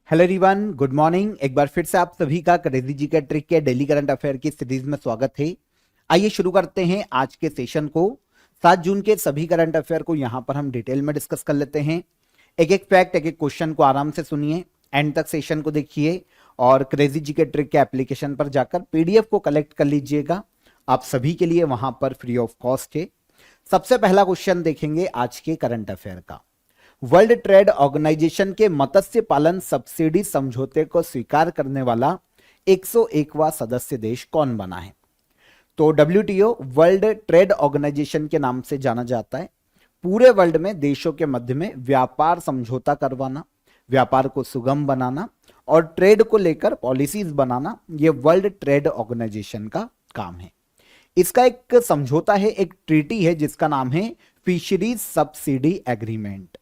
Hello everyone, good morning. एक बार फिर से आप सभी का क्रेजी जी के ट्रिक के डेली करंट अफेयर की सीरीज में स्वागत है। आइए शुरू करते हैं आज के सेशन को। 7 जून के सभी करंट अफेयर को यहां पर हम डिटेल में डिस्कस कर लेते हैं। एक एक फैक्ट, एक एक क्वेश्चन को आराम से सुनिए, एंड तक सेशन को देखिए और क्रेजी जी के ट्रिक के एप्लीकेशन पर जाकर पीडीएफ को कलेक्ट कर लीजिएगा। आप सभी के लिए वहां पर फ्री ऑफ कॉस्ट है। सबसे पहला क्वेश्चन देखेंगे आज के करंट अफेयर का। वर्ल्ड ट्रेड ऑर्गेनाइजेशन के मत्स्य पालन सब्सिडी समझौते को स्वीकार करने वाला 101वां सदस्य देश कौन बना है? तो WTO वर्ल्ड ट्रेड ऑर्गेनाइजेशन के नाम से जाना जाता है। पूरे वर्ल्ड में देशों के मध्य में व्यापार समझौता करवाना, व्यापार को सुगम बनाना और ट्रेड को लेकर पॉलिसीज बनाना, यह वर्ल्ड ट्रेड ऑर्गेनाइजेशन का काम है। इसका एक समझौता है, एक ट्रीटी है जिसका नाम है फिशरीज सब्सिडी एग्रीमेंट।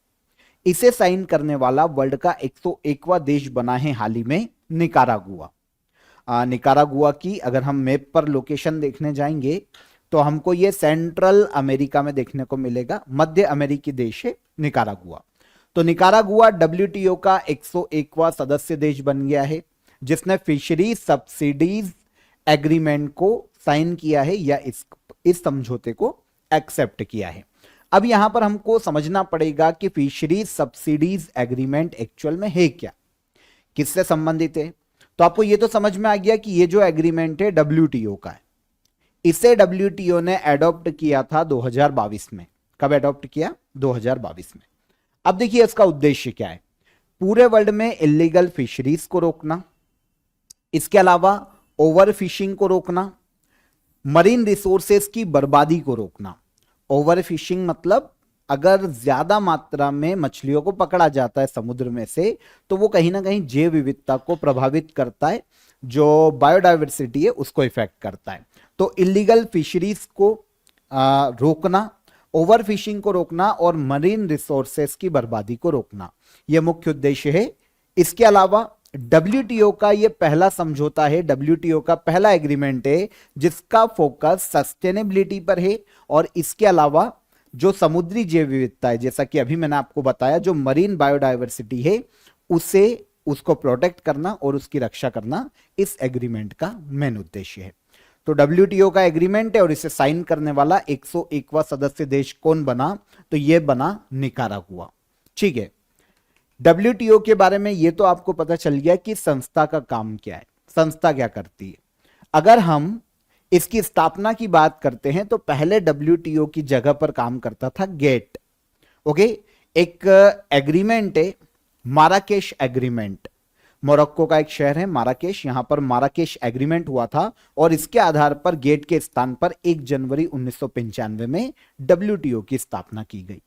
इसे साइन करने वाला वर्ल्ड का 101वां देश बना है हाल ही में निकारागुआ। निकारागुआ की अगर हम मैप पर लोकेशन देखने जाएंगे तो हमको ये सेंट्रल अमेरिका में देखने को मिलेगा। मध्य अमेरिकी देश है निकारागुआ। तो निकारागुआ WTO का 101वां सदस्य देश बन गया है जिसने फिशरी सब्सिडीज एग्रीमेंट को साइन किया है या इस समझौते को एक्सेप्ट किया है। अब यहां पर हमको समझना पड़ेगा कि फिशरीज सब्सिडीज एग्रीमेंट एक्चुअल में है क्या, किससे संबंधित है। तो आपको यह तो समझ में आ गया कि ये जो एग्रीमेंट है WTO का है। इसे WTO ने एडॉप्ट किया था 2022 में। कब एडॉप्ट किया? 2022 में। अब देखिए इसका उद्देश्य क्या है। पूरे वर्ल्ड में इलीगल फिशरीज को रोकना, इसके अलावा ओवर फिशिंग को रोकना, मरीन रिसोर्सेस की बर्बादी को रोकना। ओवर फिशिंग मतलब अगर ज्यादा मात्रा में मछलियों को पकड़ा जाता है समुद्र में से तो वो कहीं ना कहीं जैव विविधता को प्रभावित करता है, जो बायोडायवर्सिटी है उसको इफेक्ट करता है। तो इलीगल फिशरीज को रोकना, ओवर फिशिंग को रोकना और मरीन रिसोर्सेस की बर्बादी को रोकना, यह मुख्य उद्देश्य है। इसके अलावा WTO का यह पहला समझौता है, WTO का पहला एग्रीमेंट है जिसका फोकस सस्टेनेबिलिटी पर है। और इसके अलावा जो समुद्री जैव विविधता है, जैसा कि अभी मैंने आपको बताया, जो मरीन बायोडायवर्सिटी है उसको प्रोटेक्ट करना और उसकी रक्षा करना इस एग्रीमेंट का मेन उद्देश्य है। तो WTO का एग्रीमेंट है और इसे साइन करने वाला 101वां सदस्य देश कौन बना? तो यह बना निकारागुआ। ठीक है, WTO के बारे में यह तो आपको पता चल गया कि संस्था का काम क्या है, संस्था क्या करती है। अगर हम इसकी स्थापना की बात करते हैं तो पहले WTO की जगह पर काम करता था गेट। ओके, एक एग्रीमेंट है माराकेश एग्रीमेंट। मोरक्को का एक शहर है माराकेश, यहां पर माराकेश एग्रीमेंट हुआ था और इसके आधार पर गेट के स्थान पर 1 जनवरी 1995 में WTO की स्थापना की गई।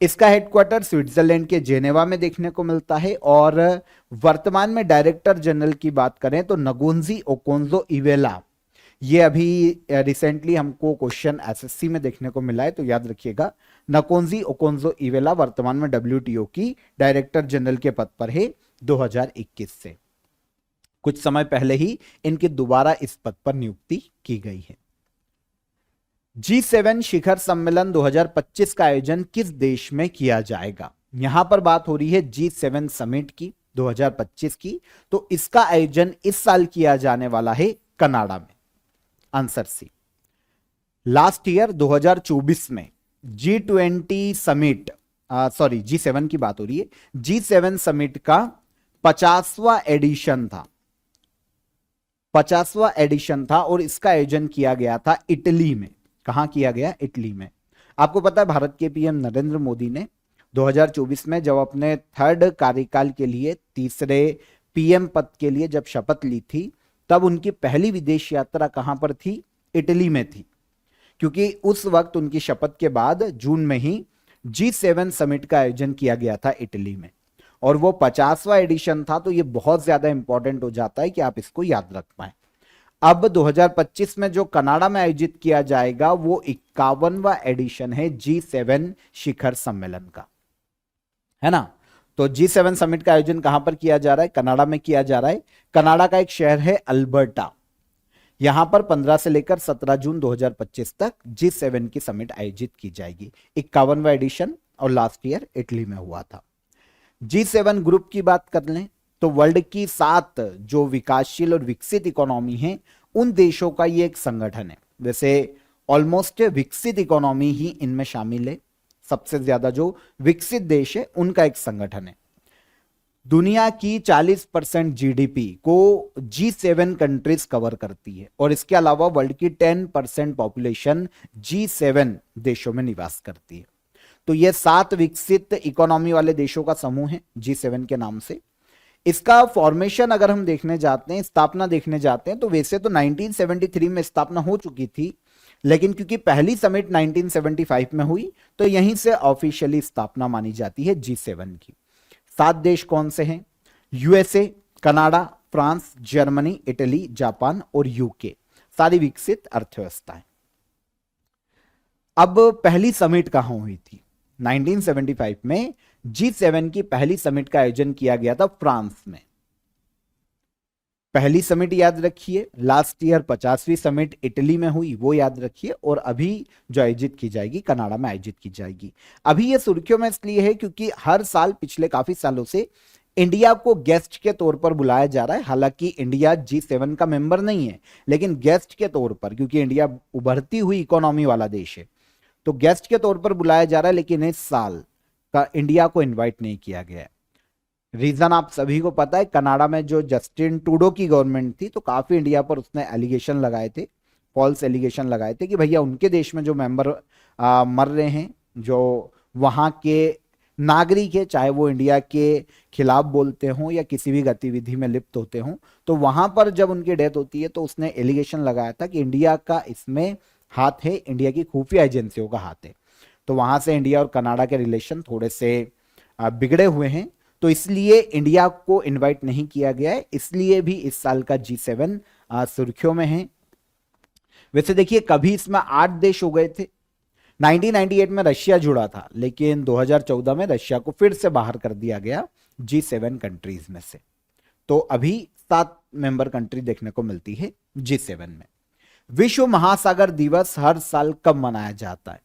इसका हेडक्वार्टर स्विट्जरलैंड के जेनेवा में देखने को मिलता है और वर्तमान में डायरेक्टर जनरल की बात करें तो नगोंजी ओकोंजो इवेला। ये अभी रिसेंटली हमको क्वेश्चन SSC में देखने को मिला है, तो याद रखिएगा नकोंजी ओकोंजो इवेला वर्तमान में WTO की डायरेक्टर जनरल के पद पर है 2021 से। कुछ समय पहले ही इनकी दोबारा इस पद पर नियुक्ति की गई है। G7 शिखर सम्मेलन 2025 का आयोजन किस देश में किया जाएगा? यहां पर बात हो रही है G7 समिट की 2025 की। तो इसका आयोजन इस साल किया जाने वाला है कनाडा में। आंसर सी। लास्ट ईयर 2024 में G20 समिट, सॉरी G7 की बात हो रही है, G7 समिट का 50वां एडिशन था, 50वां एडिशन था और इसका आयोजन किया गया था इटली में। कहां किया गया? इटली में। आपको पता है भारत के PM नरेंद्र मोदी ने 2024 में जब अपने 3rd कार्यकाल के लिए, तीसरे PM पद के लिए जब शपथ ली थी, तब उनकी पहली विदेश यात्रा कहां पर थी? इटली में थी, क्योंकि उस वक्त उनकी शपथ के बाद जून में ही G7 समिट का आयोजन किया गया था इटली में और वो 50वां एडिशन था। तो ये बहुत ज्यादा इंपॉर्टेंट हो जाता है कि आप इसको याद रख पाए। अब 2025 में जो कनाडा में आयोजित किया जाएगा वो 51वां एडिशन है G7 शिखर सम्मेलन का, है ना। तो G7 समिट का आयोजन कहां पर किया जा रहा है? कनाडा में किया जा रहा है। कनाडा का एक शहर है अल्बर्टा। यहां पर 15 से लेकर 17 जून 2025 तक G7 की समिट आयोजित की जाएगी। 51वां एडिशन और लास्ट ईयर इटली में हुआ था। G7 ग्रुप की बात कर लें तो वर्ल्ड की 7 जो विकासशील और विकसित इकोनॉमी है उन देशों का ये एक संगठन है। वैसे ऑलमोस्ट विकसित इकोनॉमी ही इनमें शामिल है, सबसे ज्यादा जो विकसित देश है उनका एक संगठन है। दुनिया की 40% जीडीपी को G7 कंट्रीज कवर करती है और इसके अलावा वर्ल्ड की 10% पॉपुलेशन G7 देशों में निवास करती है। तो ये 7 विकसित इकोनॉमी वाले देशों का समूह है G7 के नाम से। इसका फॉर्मेशन अगर हम देखने जाते हैं, स्थापना देखने जाते हैं, तो वैसे तो 1973 में स्थापना हो चुकी थी, लेकिन क्योंकि पहली समिट 1975 में हुई तो यहीं से ऑफिशियली स्थापना मानी जाती है G7 की। 7 देश कौन से हैं? USA, Canada, France, Germany, Italy, Japan और यूके, सारी विकसित अर्थव्यवस्थाएं। अब पहली समिट कहां हुई थी? 1975 में G7 की पहली समिट का आयोजन किया गया था फ्रांस में। पहली समिट याद रखिए, लास्ट ईयर 50वीं समिट इटली में हुई, वो याद रखिए, और अभी जो आयोजित की जाएगी कनाडा में आयोजित की जाएगी। अभी ये सुर्खियों में इसलिए है क्योंकि हर साल पिछले काफी सालों से इंडिया को गेस्ट के तौर पर बुलाया जा रहा है। हालांकि इंडिया G7 का मेंबर नहीं है, लेकिन गेस्ट के तौर पर, क्योंकि इंडिया उभरती हुई इकोनॉमी वाला देश है, तो गेस्ट के तौर पर बुलाया जा रहा है। लेकिन इस साल का इंडिया को इन्वाइट नहीं किया गया है। रीजन आप सभी को पता है, कनाडा में जो जस्टिन ट्रूडो की गवर्नमेंट थी तो काफी इंडिया पर उसने एलिगेशन लगाए थे, फॉल्स एलिगेशन लगाए थे कि भैया उनके देश में जो मेंबर मर रहे हैं, जो वहां के नागरिक है, चाहे वो इंडिया के खिलाफ बोलते हों या किसी भी गतिविधि में लिप्त होते हों, तो वहां पर जब उनकी डेथ होती है तो उसने एलिगेशन लगाया था कि इंडिया का इसमें हाथ है, इंडिया की खुफिया एजेंसियों का हाथ है। तो वहां से इंडिया और कनाडा के रिलेशन थोड़े से बिगड़े हुए हैं, तो इसलिए इंडिया को इनवाइट नहीं किया गया है। इसलिए भी इस साल का G7 सुर्खियों में है। वैसे देखिए, कभी इसमें 8 देश हो गए थे। 1998 में रशिया जुड़ा था, लेकिन 2014 में रशिया को फिर से बाहर कर दिया गया G7 कंट्रीज में से। तो अभी 7 मेंबर कंट्री देखने को मिलती है G7 में। विश्व महासागर दिवस हर साल कब मनाया जाता है?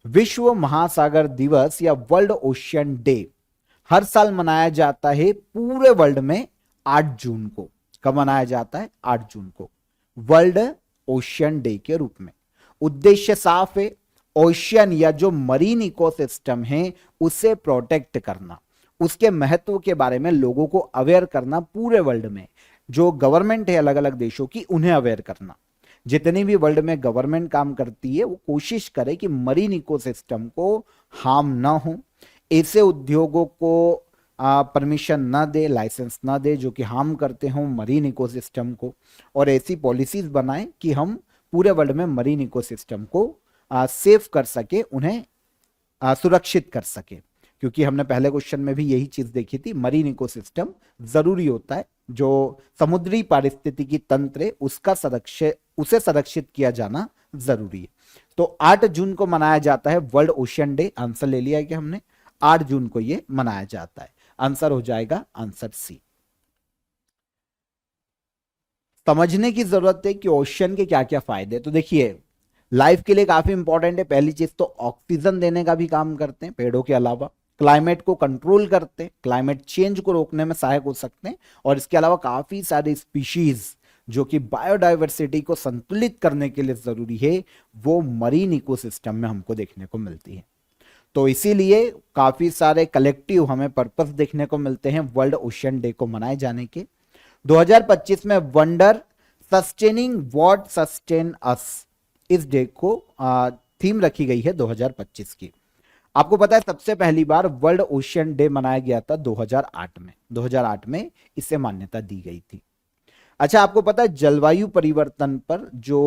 विश्व महासागर दिवस या वर्ल्ड ओशियन डे हर साल मनाया जाता है पूरे वर्ल्ड में 8 जून को। कब मनाया जाता है? 8 जून को, वर्ल्ड ओशियन डे के रूप में। उद्देश्य साफ है, ओशियन या जो मरीन इकोसिस्टम है उसे प्रोटेक्ट करना, उसके महत्व के बारे में लोगों को अवेयर करना, पूरे वर्ल्ड में जो गवर्नमेंट है अलग अलग देशों की उन्हें अवेयर करना। जितनी भी वर्ल्ड में गवर्नमेंट काम करती है वो कोशिश करे कि मरीन इकोसिस्टम को हार्म ना हो, ऐसे उद्योगों को परमिशन ना दे, लाइसेंस ना दे जो कि हार्म करते हों मरीन इकोसिस्टम को, और ऐसी पॉलिसीज बनाएं कि हम पूरे वर्ल्ड में मरीन इकोसिस्टम को सेव कर सके, उन्हें सुरक्षित कर सके। क्योंकि हमने पहले क्वेश्चन में भी यही चीज देखी थी, मरीन इकोसिस्टम जरूरी होता है, जो समुद्री पारिस्थितिकी तंत्र है उसे संरक्षित किया जाना जरूरी है। तो 8 जून को मनाया जाता है वर्ल्ड ओशियन डे। आंसर ले लिया है कि हमने, 8 जून को यह मनाया जाता है। आंसर हो जाएगा आंसर सी। समझने की जरूरत है कि ओशियन के क्या क्या फायदे। तो देखिए, लाइफ के लिए काफी इंपॉर्टेंट है। पहली चीज तो ऑक्सीजन देने का भी काम करते हैं पेड़ों के अलावा, क्लाइमेट को कंट्रोल करते हैं, क्लाइमेट चेंज को रोकने में सहायक हो सकते हैं, और इसके अलावा काफी सारी स्पीशीज जो कि बायोडाइवर्सिटी को संतुलित करने के लिए जरूरी है वो मरीन इकोसिस्टम में हमको देखने को मिलती है। तो इसीलिए काफी सारे कलेक्टिव हमें पर्पस देखने को मिलते हैं वर्ल्ड ओशियन डे को मनाए जाने के। 2025 में वंडर सस्टेनिंग व्हाट सस्टेन अस, इस डे को थीम रखी गई है 2025 की। आपको पता है सबसे पहली बार वर्ल्ड ओशियन डे मनाया गया था 2008 में। 2008 में इसे मान्यता दी गई थी। अच्छा, आपको पता है जलवायु परिवर्तन पर जो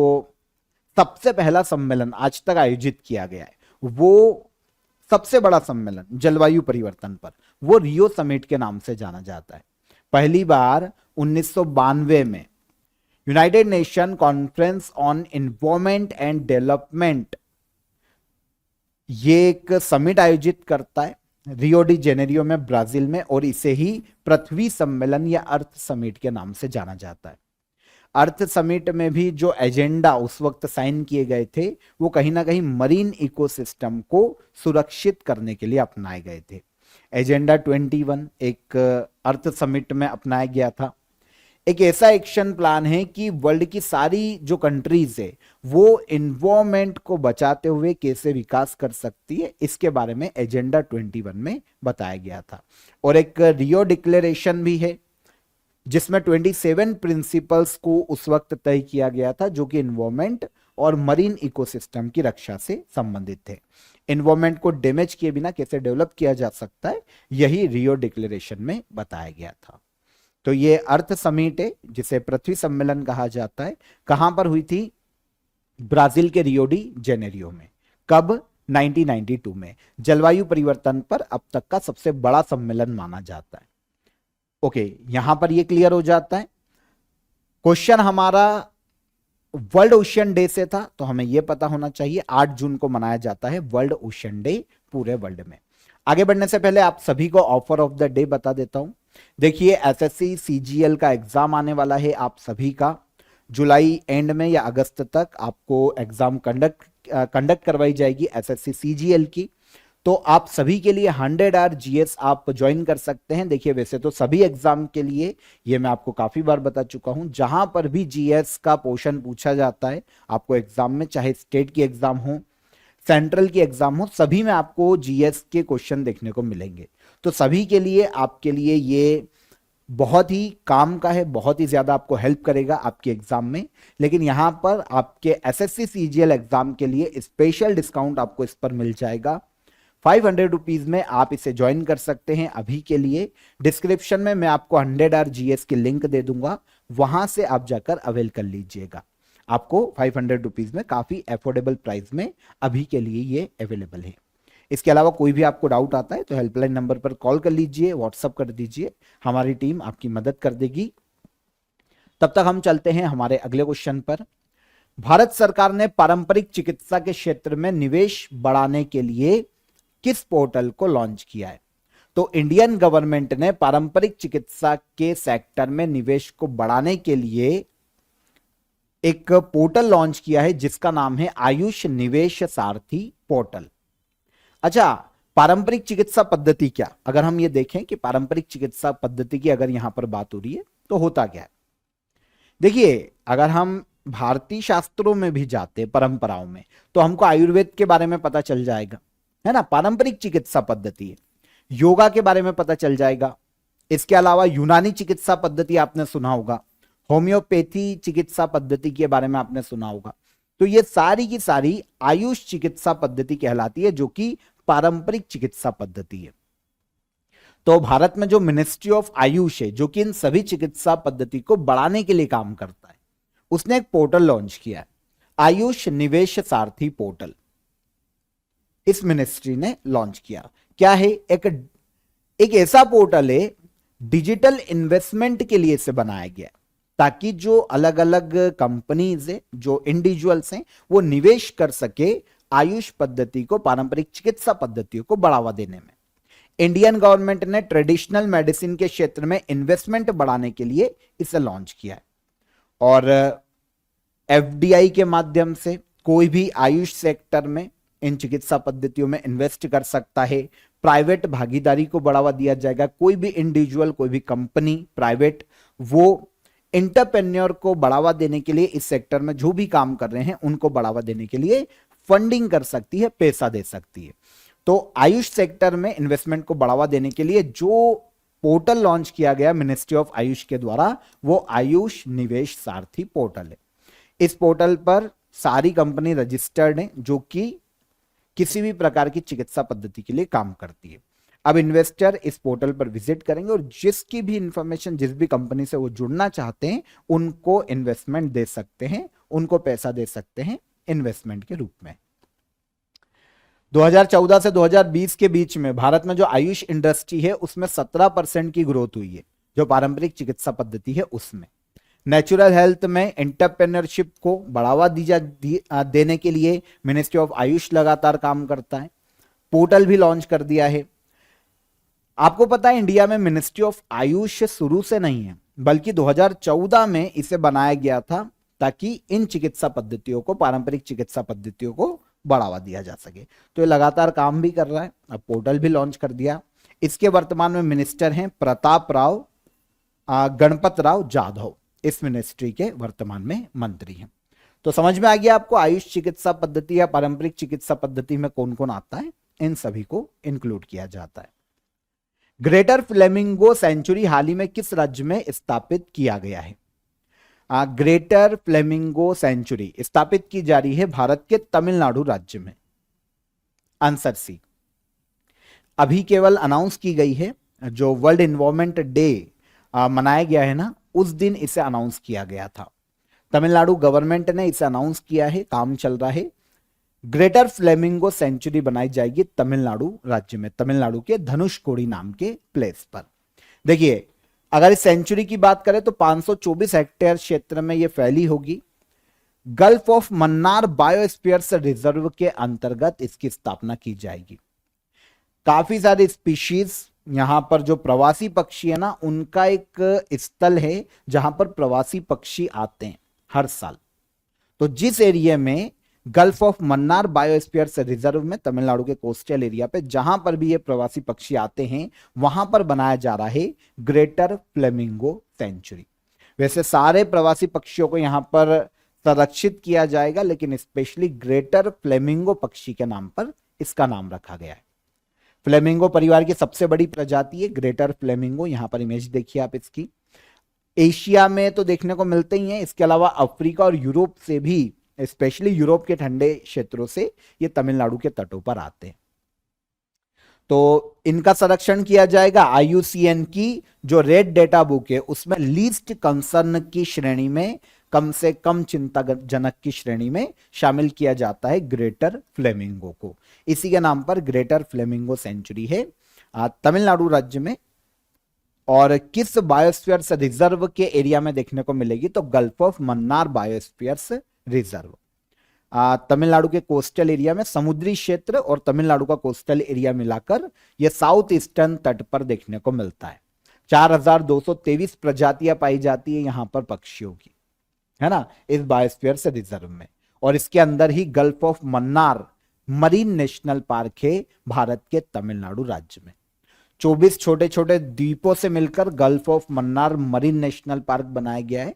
सबसे पहला सम्मेलन आज तक आयोजित किया गया है, वो सबसे बड़ा सम्मेलन जलवायु परिवर्तन पर, वो रियो समिट के नाम से जाना जाता है। पहली बार 1992 में United nation conference on environment and development ये एक समिट आयोजित करता है रियो डी जेनेरियो में, ब्राजील में, और इसे ही पृथ्वी सम्मेलन या अर्थ समिट के नाम से जाना जाता है। अर्थ समिट में भी जो एजेंडा उस वक्त साइन किए गए थे वो कहीं ना कहीं मरीन इकोसिस्टम को सुरक्षित करने के लिए अपनाए गए थे। एजेंडा 21 एक अर्थ समिट में अपनाया गया था। एक ऐसा एक्शन प्लान है कि वर्ल्ड की सारी जो कंट्रीज है वो इन्वायरमेंट को बचाते हुए कैसे विकास कर सकती है, इसके बारे में एजेंडा 21 में बताया गया था। और एक रियो डिक्लेरेशन भी है जिसमें 27 प्रिंसिपल्स को उस वक्त तय किया गया था जो कि इन्वायरमेंट और मरीन इकोसिस्टम की रक्षा से संबंधित थे। इन्वायरमेंट को डैमेज किए बिना कैसे डेवलप किया जा सकता है, यही रियो डिक्लेरेशन में बताया गया था। तो ये अर्थ समिट है जिसे पृथ्वी सम्मेलन कहा जाता है। कहां पर हुई थी? ब्राजील के रियो डी जेनेरियो में। कब? 1992 में। जलवायु परिवर्तन पर अब तक का सबसे बड़ा सम्मेलन माना जाता है। ओके, यहां पर ये क्लियर हो जाता है। क्वेश्चन हमारा वर्ल्ड ओशियन डे से था, तो हमें यह पता होना चाहिए 8 जून को मनाया जाता है वर्ल्ड ओशियन डे पूरे वर्ल्ड में। आगे बढ़ने से पहले आप सभी को ऑफर ऑफ द डे बता देता हूं। देखिए, एसएससी सीजीएल का एग्जाम आने वाला है आप सभी का। जुलाई एंड में या अगस्त तक आपको एग्जाम कंडक्ट करवाई जाएगी एसएससी सीजीएल की। तो आप सभी के लिए 100 आवर जीएस आप ज्वाइन कर सकते हैं। देखिए, वैसे तो सभी एग्जाम के लिए ये मैं आपको काफी बार बता चुका हूं, जहां पर भी जीएस का पोर्शन पूछा जाता है आपको एग्जाम में, चाहे स्टेट की एग्जाम हो, सेंट्रल की एग्जाम हो, सभी में आपको जीएस के क्वेश्चन देखने को मिलेंगे। तो सभी के लिए आपके लिए ये बहुत ही काम का है, बहुत ही ज्यादा आपको हेल्प करेगा आपके एग्जाम में। लेकिन यहां पर आपके एसएससी सीजीएल एग्जाम के लिए स्पेशल डिस्काउंट आपको इस पर मिल जाएगा। 500 रुपीज में आप इसे ज्वाइन कर सकते हैं अभी के लिए। डिस्क्रिप्शन में मैं आपको 100 आवर जीएस की लिंक दे दूंगा, वहां से आप जाकर अवेल कर लीजिएगा। आपको 500 रुपीज में काफी अफोर्डेबल प्राइस में अभी के लिए ये अवेलेबल है। इसके अलावा कोई भी आपको डाउट आता है तो हेल्पलाइन नंबर पर कॉल कर लीजिए, व्हाट्सअप कर दीजिए, हमारी टीम आपकी मदद कर देगी। तब तक हम चलते हैं हमारे अगले क्वेश्चन पर। भारत सरकार ने पारंपरिक चिकित्सा के क्षेत्र में निवेश बढ़ाने के लिए किस पोर्टल को लॉन्च किया है? तो इंडियन गवर्नमेंट ने पारंपरिक चिकित्सा के सेक्टर में निवेश को बढ़ाने के लिए एक पोर्टल लॉन्च किया है जिसका नाम है आयुष निवेश सारथी पोर्टल। अच्छा, पारंपरिक चिकित्सा पद्धति क्या? अगर हम ये देखें कि पारंपरिक चिकित्सा पद्धति की अगर यहां पर बात हो रही है तो होता क्या है? देखिए, अगर हम भारतीय शास्त्रों में भी जाते परंपराओं में तो हमको आयुर्वेद के बारे में पता चल जाएगा, है ना, पारंपरिक चिकित्सा पद्धति है। योगा के बारे में पता चल जाएगा। इसके अलावा यूनानी चिकित्सा पद्धति आपने सुना होगा, होम्योपैथी चिकित्सा पद्धति के बारे में आपने सुना होगा। तो ये सारी की सारी आयुष चिकित्सा पद्धति कहलाती है जो कि पारंपरिक चिकित्सा पद्धति है। तो भारत में जो मिनिस्ट्री ऑफ आयुष है जो कि इन सभी चिकित्सा पद्धति को बढ़ाने के लिए काम करता है, उसने एक पोर्टल लॉन्च किया है, आयुष निवेश सारथी पोर्टल। इस मिनिस्ट्री ने लॉन्च किया। क्या है? एक ऐसा पोर्टल है, डिजिटल इन्वेस्टमेंट के लिए इसे बनाया गया ताकि जो अलग अलग कंपनीज है, जो इंडिविजुअल्स हैं, वो निवेश कर सके आयुष पद्धति को, पारंपरिक चिकित्सा पद्धतियों को बढ़ावा देने में। इंडियन गवर्नमेंट ने ट्रेडिशनल मेडिसिन के क्षेत्र में इन्वेस्टमेंट बढ़ाने के लिए इसे लॉन्च किया है। और एफडीआई के माध्यम से कोई भी आयुष सेक्टर में इन चिकित्सा पद्धतियों में इन्वेस्ट कर सकता है। प्राइवेट भागीदारी को बढ़ावा दिया जाएगा। कोई भी इंडिविजुअल, कोई भी कंपनी प्राइवेट, वो एंटरप्रेन्योर को बढ़ावा देने के लिए इस सेक्टर में जो भी काम कर रहे हैं उनको बढ़ावा देने के लिए फंडिंग कर सकती है, पैसा दे सकती है। तो आयुष सेक्टर में इन्वेस्टमेंट को बढ़ावा देने के लिए जो पोर्टल लॉन्च किया गया मिनिस्ट्री ऑफ आयुष के द्वारा, वो आयुष निवेश सारथी पोर्टल है। इस पोर्टल पर सारी कंपनी रजिस्टर्ड है जो कि किसी भी प्रकार की चिकित्सा पद्धति के लिए काम करती है। अब इन्वेस्टर इस पोर्टल पर विजिट करेंगे और जिसकी भी इंफॉर्मेशन, जिस भी कंपनी से वो जुड़ना चाहते हैं, उनको इन्वेस्टमेंट दे सकते हैं, उनको पैसा दे सकते हैं इन्वेस्टमेंट के रूप में। 2014 से 2020 के बीच में भारत में जो आयुष इंडस्ट्री है उसमें 17% की ग्रोथ हुई है, जो पारंपरिक चिकित्सा पद्धति है उसमें। नेचुरल हेल्थ में एंटरप्रेन्योरशिप को बढ़ावा देने के लिए मिनिस्ट्री ऑफ आयुष लगातार काम करता है। पोर्टल भी लॉन्च कर दिया है। आपको पता है इंडिया में मिनिस्ट्री ऑफ आयुष शुरू से नहीं है, बल्कि 2014 में इसे बनाया गया था ताकि इन चिकित्सा पद्धतियों को, पारंपरिक चिकित्सा पद्धतियों को बढ़ावा दिया जा सके। तो ये लगातार काम भी कर रहा है। अब पोर्टल भी लॉन्च कर दिया। इसके वर्तमान में मिनिस्टर हैं प्रताप राव गणपत राव जाधव, इस मिनिस्ट्री के वर्तमान में मंत्री हैं। तो समझ में आ गया आपको आयुष चिकित्सा पद्धति या पारंपरिक चिकित्सा पद्धति में कौन कौन आता है, इन सभी को इंक्लूड किया जाता है। ग्रेटर फ्लेमिंगो सेंचुरी हाल ही में किस राज्य में स्थापित किया गया है? ग्रेटर फ्लेमिंगो सेंचुरी स्थापित की जा रही है भारत के तमिलनाडु राज्य में। Answer C. अभी केवल अनाउंस की गई है, जो वर्ल्ड एनवायरमेंट डे मनाया गया है ना, उस दिन इसे अनाउंस किया गया था। तमिलनाडु गवर्नमेंट ने इसे अनाउंस किया है, काम चल रहा है। ग्रेटर फ्लेमिंगो सेंचुरी बनाई जाएगी तमिलनाडु राज्य में, तमिलनाडु के धनुषकोडी नाम के प्लेस पर। देखिए, अगर इस सेंचुरी की बात करें तो 524 हेक्टेयर क्षेत्र में यह फैली होगी। Gulf of Mannar biospheres reserve के अंतर्गत इसकी स्थापना की जाएगी। काफी सारे स्पीशीज यहां पर, जो प्रवासी पक्षी है ना, उनका एक स्थल है जहां पर प्रवासी पक्षी आते हैं हर साल। तो जिस एरिया में gulf of Mannar biospheres reserve में, तमिलनाडु के कोस्टल एरिया पे, जहां पर भी ये प्रवासी पक्षी आते हैं, वहां पर बनाया जा रहा है ग्रेटर फ्लेमिंगो सेंचुरी। वैसे सारे प्रवासी पक्षियों को यहां पर संरक्षित किया जाएगा, लेकिन स्पेशली ग्रेटर फ्लेमिंगो पक्षी के नाम पर इसका नाम रखा गया है। फ्लेमिंगो परिवार की सबसे बड़ी प्रजाति है ग्रेटर फ्लेमिंगो। यहां पर इमेज देखिए आप इसकी। एशिया में तो देखने को मिलते ही हैं, इसके अलावा अफ्रीका और यूरोप से भी, स्पेशली यूरोप के ठंडे क्षेत्रों से ये तमिलनाडु के तटों पर आते हैं। तो इनका संरक्षण किया जाएगा। IUCN की जो रेड डेटा बुक है उसमें लीस्ट कंसर्न की श्रेणी में, कम से कम चिंताजनक की श्रेणी में शामिल किया जाता है ग्रेटर फ्लेमिंगो को। इसी के नाम पर ग्रेटर फ्लेमिंगो सेंचुरी है तमिलनाडु राज्य में। और किस बायोस्फीयर्स रिजर्व के एरिया में देखने को मिलेगी? तो gulf of Mannar biospheres reserve. Tamil Nadu के कोस्टल एरिया में, समुद्री क्षेत्र और तमिलनाडु का कोस्टल एरिया मिलाकर यह साउथ ईस्टर्न तट पर देखने को मिलता है। 4223 प्रजातियां पाई जाती है यहां पर पक्षियों की, है ना, इस बायोस्फीयर्स रिजर्व में। और इसके अंदर ही gulf of Mannar marine national park है भारत के तमिलनाडु राज्य में। 24 छोटे छोटे द्वीपों से मिलकर gulf of Mannar marine national park बनाया गया है।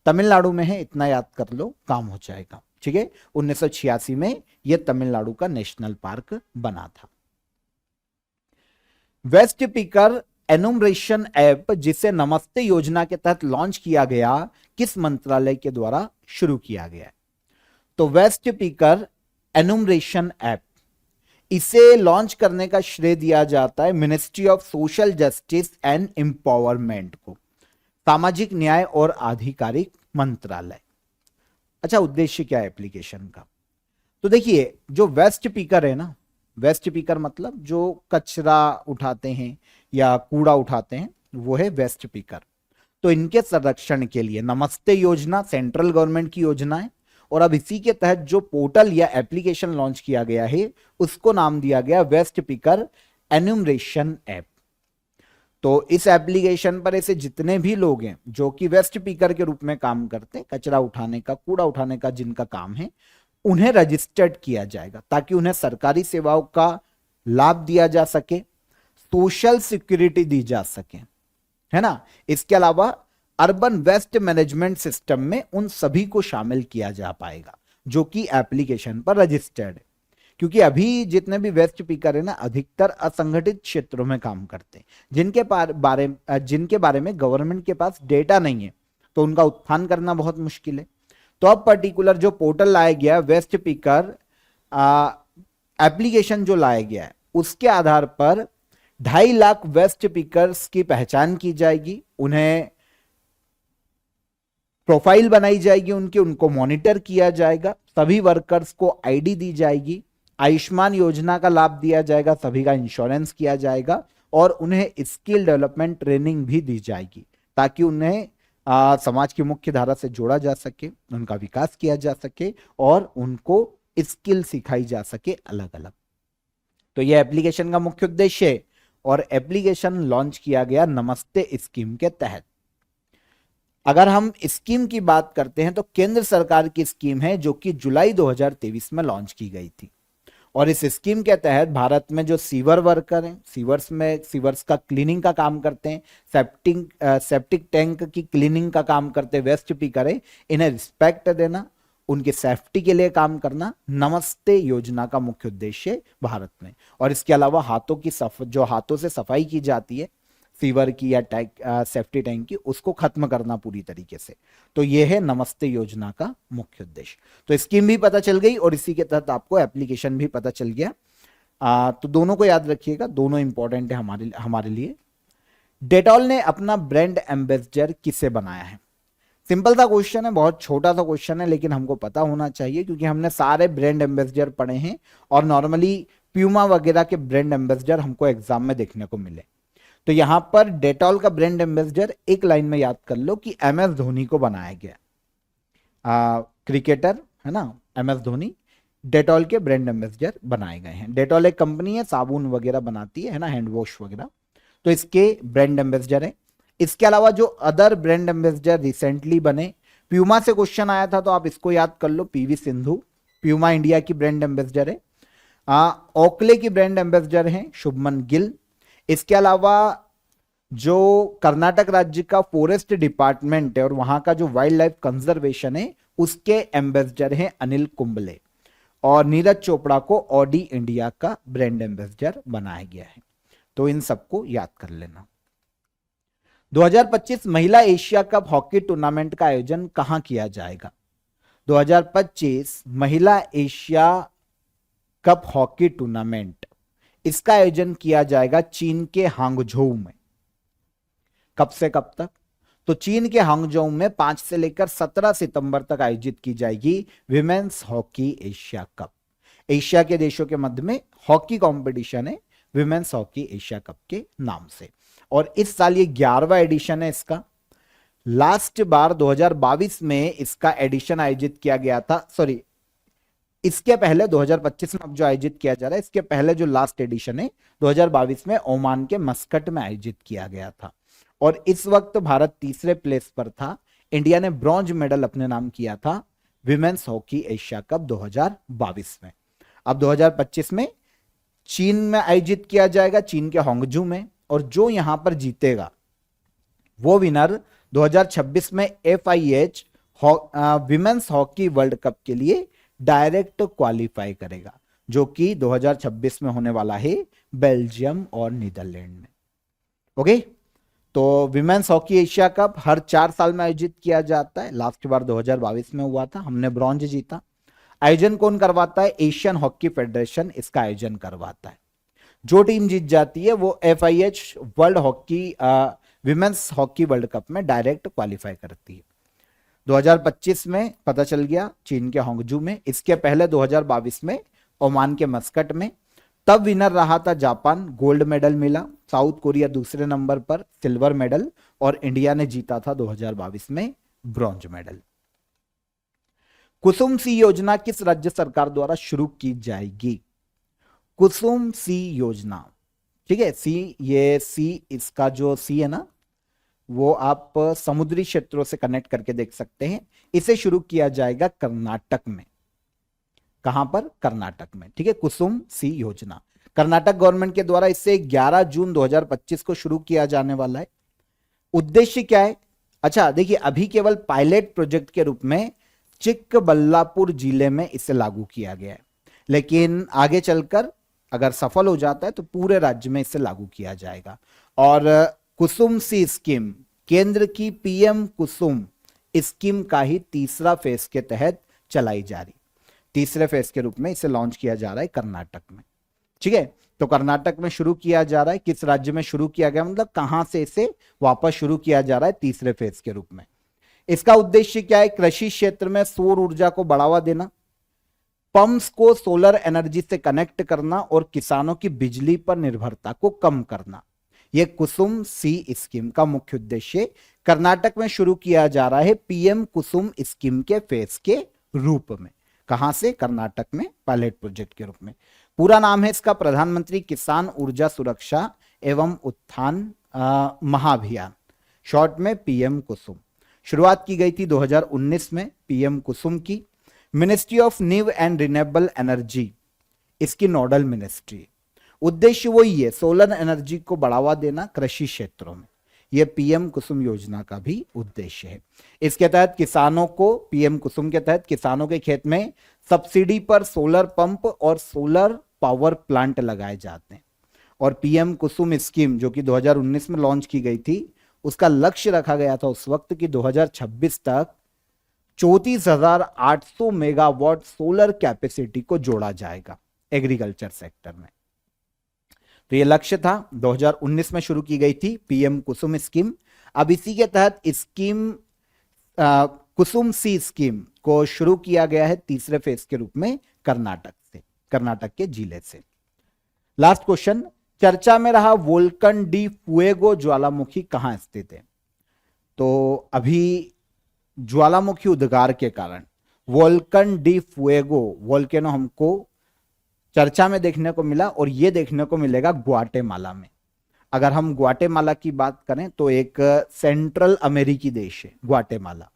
तमिलनाडु में है, इतना याद कर लो, काम हो जाएगा। ठीक है, 1986 में यह तमिलनाडु का नेशनल पार्क बना था। वेस्ट पिकर एनुमरेशन ऐप, जिसे नमस्ते योजना के तहत लॉन्च किया गया, किस मंत्रालय के द्वारा शुरू किया गया है? तो वेस्ट पिकर एनुमरेशन ऐप, इसे लॉन्च करने का श्रेय दिया जाता है ministry of social justice and empowerment को, सामाजिक न्याय और आधिकारिक मंत्रालय। अच्छा, उद्देश्य क्या है एप्लीकेशन का? तो देखिए, जो वेस्ट पिकर है ना, वेस्ट पिकर मतलब जो कचरा उठाते हैं या कूड़ा उठाते हैं, वो है वेस्ट पिकर। तो इनके संरक्षण के लिए नमस्ते योजना सेंट्रल गवर्नमेंट की योजना है, और अब इसी के तहत जो पोर्टल या एप्लीकेशन लॉन्च किया गया है उसको नाम दिया गया वेस्ट पिकर एन्यूमरेशन ऐप। तो इस एप्लीकेशन पर ऐसे जितने भी लोग हैं जो कि वेस्ट पिकर के रूप में काम करते हैं, कचरा उठाने का, कूड़ा उठाने का जिनका काम है, उन्हें रजिस्टर्ड किया जाएगा ताकि उन्हें सरकारी सेवाओं का लाभ दिया जा सके, सोशल सिक्योरिटी दी जा सके, है ना। इसके अलावा अर्बन वेस्ट मैनेजमेंट सिस्टम में उन सभी को शामिल किया जा पाएगा जो कि एप्लीकेशन पर रजिस्टर्ड है। क्योंकि अभी जितने भी वेस्ट पिकर है ना, अधिकतर असंगठित क्षेत्रों में काम करते हैं, जिनके बारे में गवर्नमेंट के पास डेटा नहीं है, तो उनका उत्थान करना बहुत मुश्किल है। तो अब पर्टिकुलर जो पोर्टल लाया गया वेस्ट पिकर एप्लीकेशन जो लाया गया है, उसके आधार पर 2.5 लाख वेस्ट पिकर्स की पहचान की जाएगी, उन्हें प्रोफाइल बनाई जाएगी, उनको मॉनिटर किया जाएगा, सभी वर्कर्स को आईडी दी जाएगी, आयुष्मान योजना का लाभ दिया जाएगा, सभी का इंश्योरेंस किया जाएगा, और उन्हें स्किल डेवलपमेंट ट्रेनिंग भी दी जाएगी ताकि उन्हें समाज की मुख्य धारा से जोड़ा जा सके, उनका विकास किया जा सके और उनको स्किल सिखाई जा सके अलग अलग। तो यह एप्लीकेशन का मुख्य उद्देश्य है, और एप्लीकेशन लॉन्च किया गया नमस्ते स्कीम के तहत। अगर हम स्कीम की बात करते हैं तो केंद्र सरकार की स्कीम है जो कि जुलाई 2023 में लॉन्च की गई थी, और इस स्कीम के तहत भारत में जो सीवर वर्कर हैं, सीवर्स का क्लीनिंग का काम करते हैं, सेप्टिक टैंक की क्लीनिंग का काम करते हैं, वेस्ट पिकर है, इन्हें रिस्पेक्ट देना, उनकी सेफ्टी के लिए काम करना नमस्ते योजना का मुख्य उद्देश्य है भारत में। और इसके अलावा जो हाथों से सफाई की जाती है सीवर की या सेफ्टी टैंक की, उसको खत्म करना पूरी तरीके से। तो यह है नमस्ते योजना का मुख्य उद्देश्य। तो स्कीम भी पता चल गई और इसी के तहत आपको एप्लीकेशन भी पता चल गया। तो दोनों को याद रखिएगा, दोनों इंपॉर्टेंट है हमारे लिए। डेटॉल ने अपना ब्रांड एम्बेसडर किसे बनाया है? सिंपल सा क्वेश्चन है, बहुत छोटा सा क्वेश्चन है, लेकिन हमको पता होना चाहिए क्योंकि हमने सारे ब्रांड एम्बेसडर पढ़े हैं और नॉर्मली प्यूमा वगैरह के ब्रांड एम्बेसडर हमको एग्जाम में देखने को मिले। तो यहां पर डेटॉल का ब्रांड एम्बेसडर एक लाइन में याद कर लो कि MS धोनी को बनाया गया। क्रिकेटर है ना, MS धोनी डेटॉल के ब्रांड एम्बेसडर बनाए गए हैं। डेटॉल एक कंपनी है, साबुन वगैरह बनाती है ना, हैंड वॉश वगैरह, तो इसके ब्रांड एम्बेसडर है। इसके अलावा जो अदर ब्रांड एम्बेसडर रिसेंटली बने, प्यूमा से क्वेश्चन आया था तो आप इसको याद कर लो, PV सिंधु प्यूमा इंडिया की ब्रांड एम्बेसडर है। ओकले की ब्रांड एम्बेसडर हैं शुभमन गिल। इसके अलावा जो कर्नाटक राज्य का फॉरेस्ट डिपार्टमेंट है और वहां का जो वाइल्ड लाइफ कंजर्वेशन है, उसके एम्बेसडर हैं अनिल कुंबले। और नीरज चोपड़ा को ऑडी इंडिया का ब्रांड एम्बेसडर बनाया गया है। तो इन सबको याद कर लेना। 2025 महिला एशिया कप हॉकी टूर्नामेंट का आयोजन कहां किया जाएगा? 2025 महिला एशिया कप हॉकी टूर्नामेंट, इसका आयोजन किया जाएगा चीन के हांगझोउ में। कब से कब तक? तो चीन के हांगझोउ में 5 से लेकर 17 सितंबर तक आयोजित की जाएगी women's hockey Asia cup. Asia के देशों के मध्य में हॉकी कंपटीशन है विमेन्स हॉकी एशिया कप के नाम से। और इस साल ये 11वां एडिशन है इसका। लास्ट बार 2022 में इसका एडिशन आयोजित किया गया था, सॉरी इसके पहले 2025 में अब जो आयोजित किया जा रहा है, इसके पहले जो लास्ट एडिशन है 2022 में ओमान के मस्कट में आयोजित किया गया था। और इस वक्त भारत तीसरे प्लेस पर था। इंडिया ने ब्रॉन्ज मेडल अपने नाम किया था विमेन्स हॉकी एशिया कप 2022 में। अब 2025 में चीन में आयोजित किया जाएगा, चीन के हांगझोउ में। और जो यहां पर जीतेगा वो विनर 2026 में FIH women's hockey world cup के लिए डायरेक्ट क्वालिफाई करेगा, जो कि 2026 में होने वाला है बेल्जियम और नीदरलैंड में। ओके, तो विमेन्स हॉकी एशिया कप हर 4 साल में आयोजित किया जाता है। लास्ट बार 2022 में हुआ था, हमने ब्रॉन्ज जीता। आयोजन कौन करवाता है? एशियन हॉकी फेडरेशन इसका आयोजन करवाता है। जो टीम जीत जाती है वो FIH world hockey women's hockey world cup में डायरेक्ट क्वालिफाई करती है। 2025 में पता चल गया चीन के हांगझोउ में, इसके पहले 2022 में ओमान के मस्कट में। तब विनर रहा था जापान, गोल्ड मेडल मिला। साउथ कोरिया दूसरे नंबर पर सिल्वर मेडल, और इंडिया ने जीता था 2022 में ब्रॉन्ज मेडल। कुसुम सी योजना किस राज्य सरकार द्वारा शुरू की जाएगी? कुसुम सी योजना, ठीक है, सी इसका जो सी है ना, वो आप समुद्री क्षेत्रों से कनेक्ट करके देख सकते हैं। इसे शुरू किया जाएगा कर्नाटक में। कहां पर? कर्नाटक में, ठीक है। कुसुम सी योजना कर्नाटक गवर्नमेंट के द्वारा इसे 11 जून 2025 को शुरू किया जाने वाला है। उद्देश्य क्या है? अच्छा देखिए, अभी केवल पायलट प्रोजेक्ट के रूप में चिक्कबल्लापुर जिले में इसे लागू किया गया है, लेकिन आगे चलकर अगर सफल हो जाता है तो पूरे राज्य में इसे लागू किया जाएगा। और कुसुम सी स्कीम केंद्र की PM कुसुम स्कीम का ही तीसरा फेज के तहत चलाई जा रही। तीसरे फेज के रूप में इसे लॉन्च किया जा रहा है कर्नाटक में, ठीक है। तो कर्नाटक में शुरू किया जा रहा है। किस राज्य में शुरू किया गया, मतलब कहां से इसे वापस शुरू किया जा रहा है? तीसरे फेज के रूप में। इसका उद्देश्य क्या है? कृषि क्षेत्र में सौर ऊर्जा को बढ़ावा देना, पंप्स को सोलर एनर्जी से कनेक्ट करना और किसानों की बिजली पर निर्भरता को कम करना। यह कुसुम सी स्कीम का मुख्य उद्देश्य कर्नाटक में शुरू किया जा रहा है PM कुसुम स्कीम के फेज के रूप में। कहां से? कर्नाटक में पायलट प्रोजेक्ट के रूप में। पूरा नाम है इसका प्रधानमंत्री किसान ऊर्जा सुरक्षा एवं उत्थान महाअभियान, शॉर्ट में PM कुसुम। शुरुआत की गई थी 2019 में PM कुसुम की। Ministry of new and renewable energy इसकी नोडल मिनिस्ट्री। उद्देश्य वही है, सोलर एनर्जी को बढ़ावा देना कृषि क्षेत्रों में। यह पीएम कुसुम योजना का भी उद्देश्य है। इसके तहत किसानों को, पीएम कुसुम के तहत किसानों के खेत में सब्सिडी पर सोलर पंप और सोलर पावर प्लांट लगाए जाते हैं। और पीएम कुसुम स्कीम जो कि 2019 में लॉन्च की गई थी, उसका लक्ष्य रखा गया था उस वक्त कि 2026 तक 34,800 मेगावाट सोलर कैपेसिटी को जोड़ा जाएगा एग्रीकल्चर सेक्टर में। तो ये लक्ष्य था, 2019 में शुरू की गई थी पीएम कुसुम स्कीम। अब इसी के तहत स्कीम कुसुम सी स्कीम को शुरू किया गया है तीसरे फेज के रूप में कर्नाटक के जिले से। लास्ट क्वेश्चन, चर्चा में रहा वोल्कन डी फुएगो ज्वालामुखी कहां स्थित है? तो अभी ज्वालामुखी उद्गार के कारण वोल्कन डी फुएगो वोल्केनो हमको चर्चा में देखने को मिला, और यह देखने को मिलेगा ग्वाटेमाला में। अगर हम ग्वाटेमाला की बात करें तो एक सेंट्रल अमेरिकी देश है ग्वाटेमाला,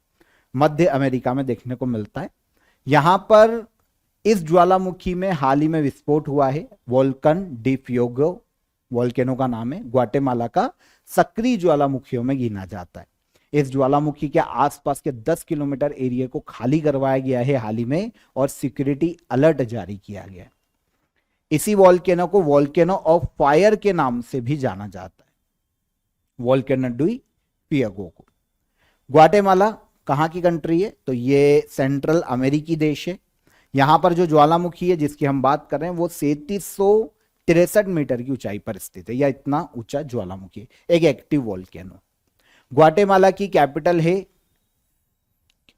मध्य अमेरिका में देखने को मिलता है। यहां पर इस ज्वालामुखी में हाल ही में विस्फोट हुआ है। वोल्कन डी फ्यूगो वोल्केनो का नाम है, ग्वाटेमाला का सक्रिय ज्वालामुखियों में गिना जाता है। इस ज्वालामुखी के आसपास के 10 किलोमीटर एरिया को खाली करवाया गया है हाल ही में, और सिक्योरिटी अलर्ट जारी किया गया है। इसी वोल्केनो को वोल्केनो ऑफ फायर के नाम से भी जाना जाता है, वोल्केनो डी फ्यूगो को। ग्वाटेमाला कहां की कंट्री है? तो ये सेंट्रल अमेरिकी देश है। यहां पर जो ज्वालामुखी है जिसकी हम बात कर रहे हैं वो 3763 मीटर की ऊंचाई पर स्थित है, या इतना ऊंचा ज्वालामुखी, एक एक्टिव वोल्केनो। ग्वाटेमाला की कैपिटल है,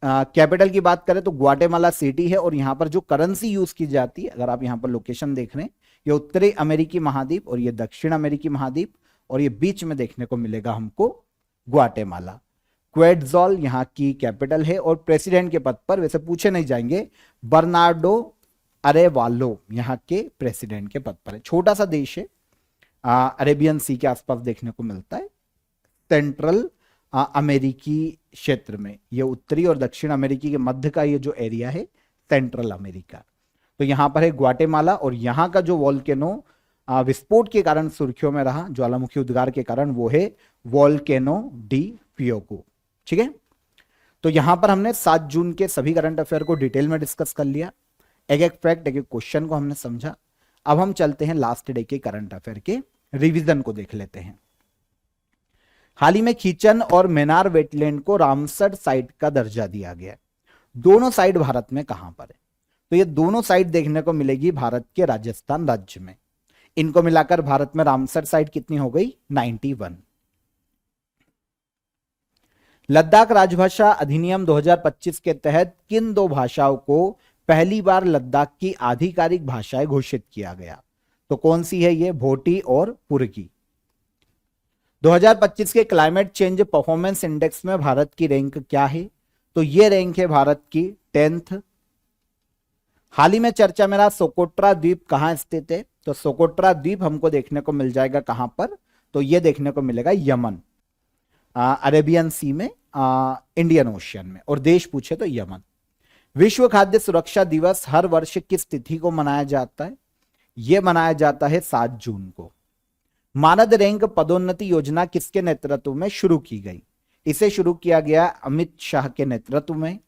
कैपिटल की बात करें तो ग्वाटेमाला सिटी है। और यहां पर जो करेंसी यूज की जाती है, अगर आप यहां पर लोकेशन देख रहे हैं, ये उत्तरी अमेरिकी महाद्वीप और ये दक्षिण अमेरिकी महाद्वीप, और ये बीच में देखने को मिलेगा हमको ग्वाटेमाला। क्वेटजॉल यहाँ की कैपिटल है, और प्रेसिडेंट के पद पर वैसे पूछे नहीं जाएंगे, बर्नार्डो अरेवालो यहाँ के प्रेसिडेंट के पद पर है। छोटा सा देश है, अरेबियन सी के आसपास देखने को मिलता है, सेंट्रल अमेरिकी क्षेत्र में। ये उत्तरी और दक्षिण अमेरिकी के मध्य का ये जो एरिया है सेंट्रल अमेरिका। तो यहां पर है ग्वाटेमाला, और यहां का जो वोल्केनो विस्फोट के कारण सुर्खियों में रहा, ज्वालामुखी उद्गार के कारण, वो है वोल्केनो डी फ्यूगो। ठीक है, तो यहां पर हमने 7 जून के सभी करंट अफेयर को डिटेल में डिस्कस कर लिया। एक एक फैक्ट, एक एक क्वेश्चन को हमने समझा। अब हम चलते हैं लास्ट डे के करंट अफेयर के रिवीजन को देख लेते हैं। हाल ही में खीचन और मेनार वेटलैंड को रामसर साइट का दर्जा दिया गया है। दोनों साइट भारत में कहां पर है? तो ये दोनों साइट देखने को मिलेगी भारत के राजस्थान राज्य में। इनको मिलाकर भारत में रामसर साइट कितनी हो गई? 91। लद्दाख राजभाषा अधिनियम 2025 के तहत किन 2 भाषाओं को पहली बार लद्दाख की आधिकारिक भाषाएं घोषित किया गया? तो कौन सी है ये? भोटी और पुर्गी। 2025 के क्लाइमेट चेंज परफॉर्मेंस इंडेक्स में भारत की रैंक क्या है? तो ये रैंक है भारत की 10th। हाल ही में चर्चा में रहा सोकोट्रा द्वीप कहां स्थित है? तो सोकोट्रा द्वीप हमको देखने को मिल जाएगा कहां पर? तो ये देखने को मिलेगा यमन, अरेबियन सी में, इंडियन ओशियन में, और देश पूछे तो यमन। विश्व खाद्य सुरक्षा दिवस हर वर्ष किस तिथि को मनाया जाता है? यह मनाया जाता है 7 जून को। मानद रैंक पदोन्नति योजना किसके नेतृत्व में शुरू की गई? इसे शुरू किया गया अमित शाह के नेतृत्व में।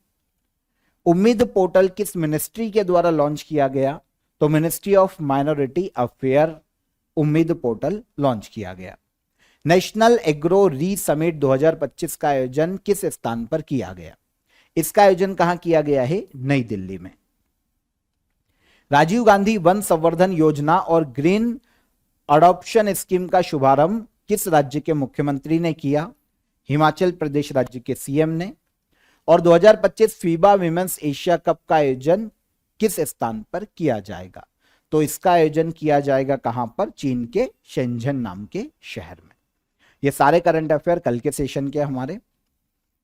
उम्मीद पोर्टल किस मिनिस्ट्री के द्वारा लॉन्च किया गया? तो मिनिस्ट्री ऑफ माइनॉरिटी अफेयर उम्मीद पोर्टल लॉन्च किया गया। नेशनल एग्रो री समिट 2025 का आयोजन किस स्थान पर किया गया? इसका आयोजन कहां किया गया है? नई दिल्ली में। राजीव गांधी वन संवर्धन योजना और ग्रीन अडॉप्शन स्कीम का शुभारंभ किस राज्य के मुख्यमंत्री ने किया? हिमाचल प्रदेश राज्य के सीएम ने। और 2025 फीबा विमेंस एशिया कप का आयोजन किस स्थान पर किया जाएगा? तो इसका आयोजन किया जाएगा कहां पर? चीन के शेंझन नाम के शहर में। ये सारे करंट अफेयर कल के सेशन के हमारे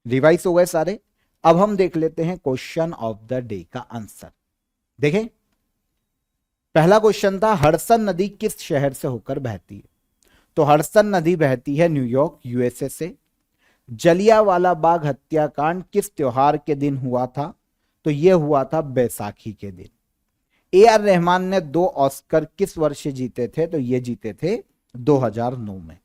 रिवाइज हो गए सारे। अब हम देख लेते हैं क्वेश्चन ऑफ द डे का आंसर। देखें, पहला क्वेश्चन था हडसन नदी किस शहर से होकर बहती है? तो हडसन नदी बहती है न्यूयॉर्क यूएसए से। जलियांवाला बाग हत्याकांड किस त्योहार के दिन हुआ था? तो यह हुआ था बैसाखी के दिन। ए आर रहमान ने 2 ऑस्कर किस वर्ष जीते थे? तो ये जीते थे 2009 में।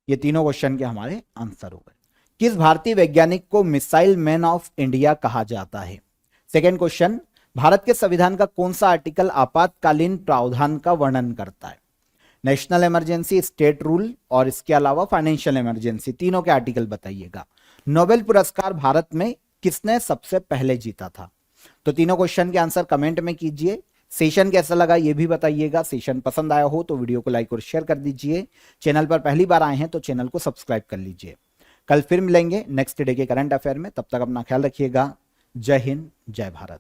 ये तीनों क्वेश्चन के हमारे आंसर हो गए। किस भारतीय वैज्ञानिक को मिसाइल मैन ऑफ इंडिया कहा जाता है? सेकेंड क्वेश्चन, भारत के संविधान का कौन सा आर्टिकल आपातकालीन प्रावधान का वर्णन करता है? नेशनल इमरजेंसी, स्टेट रूल और इसके अलावा फाइनेंशियल इमरजेंसी, तीनों के आर्टिकल बताइएगा। नोबेल पुरस्कार भारत में किसने सबसे पहले जीता था? तो तीनों क्वेश्चन के आंसर कमेंट में कीजिए। सेशन कैसा लगा ये भी बताइएगा। सेशन पसंद आया हो तो वीडियो को लाइक और शेयर कर दीजिए। चैनल पर पहली बार आए हैं तो चैनल को सब्सक्राइब कर लीजिए। कल फिर मिलेंगे नेक्स्ट डे के करंट अफेयर में। तब तक अपना ख्याल रखिएगा। जय हिंद, जय भारत।